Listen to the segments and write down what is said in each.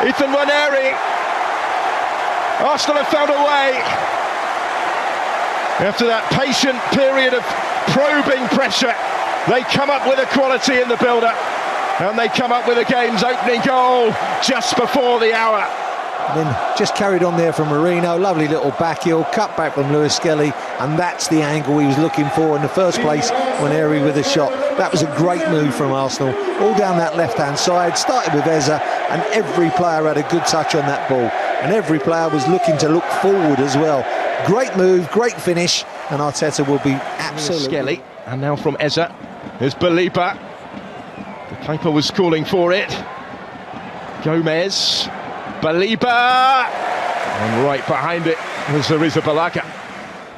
Ethan Nwaneri. Arsenal have found a way. After that patient period of probing pressure, they come up with a quality in the build-up, and they come up with a game's opening goal just before the hour. And then just carried on there from Merino, lovely little back heel, cut back from Lewis Skelly, and that's the angle he was looking for in the first place when Nwaneri with a shot. That was a great move from Arsenal, all down that left-hand side, started with Eza, and every player had a good touch on that ball, and every player was looking to look forward as well. Great move, great finish, and Arteta will be absolutely... Skelly, and now from Eza, there's Baliba. The keeper was calling for it. Gomez, Baliba, and right behind it was Arrizabalaga.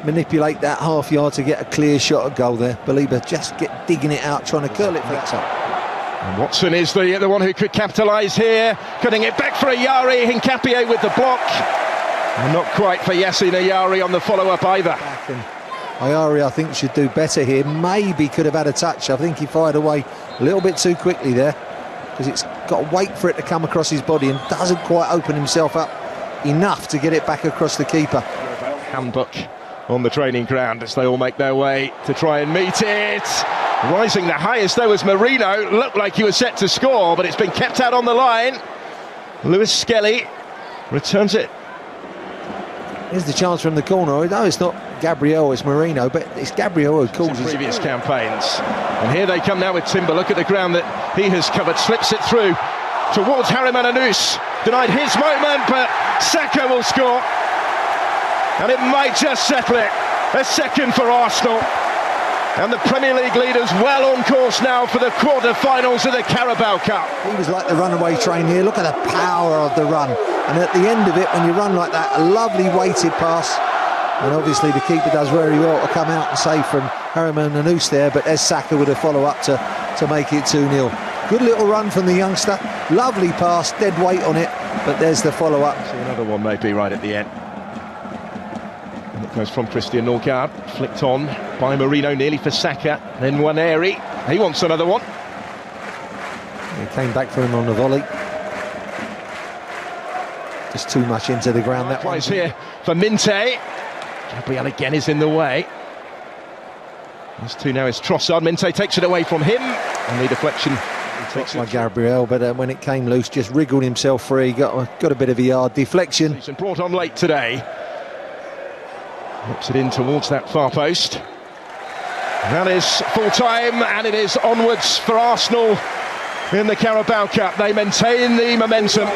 Manipulate that half yard to get a clear shot at goal there. Baliba just digging it out, trying to curl it flicks up. And Watson is the one who could capitalise here, cutting it back for Ayari. Hincapié with the block, and not quite for Yassine Ayari on the follow-up either. Ayari, I think, should do better here. Maybe could have had a touch. I think he fired away a little bit too quickly there, because it's got to wait for it to come across his body and doesn't quite open himself up enough to get it back across the keeper. Handbook on the training ground as they all make their way to try and meet it. Rising the highest though was Merino. Looked like he was set to score, but it's been kept out on the line. Lewis Skelly returns it. Here's the chance from the corner. No, it's not Gabriel, it's Merino, but it's Gabriel who calls his... previous campaigns. And here they come now with Timber. Look at the ground that he has covered. Slips it through towards Harry Mananous. Denied his moment, but Saka will score. And it might just settle it. A second for Arsenal. And the Premier League leaders well on course now for the quarter-finals of the Carabao Cup. He was like the runaway train here. Look at the power of the run. And at the end of it, when you run like that, a lovely weighted pass. And obviously the keeper does very well to come out and save from Harry Mananous there, but there's Saka with a follow-up to make it 2-0. Good little run from the youngster. Lovely pass, dead weight on it, but there's the follow-up. So another one maybe right at the end. And it goes from Christian Norgard, flicked on by Merino, nearly for Saka. Then Nwaneri, he wants another one. He came back for him on the volley. Just too much into the ground. That plays here for Minte. Gabriel again is in the way. These two now is Trossard. Minte takes it away from him, and the deflection takes by Gabriel, but when it came loose, just wriggled himself free. Got a bit of a yard deflection. He's been brought on late today. Whips it in towards that far post. That is full time, and it is onwards for Arsenal in the Carabao Cup. They maintain the momentum.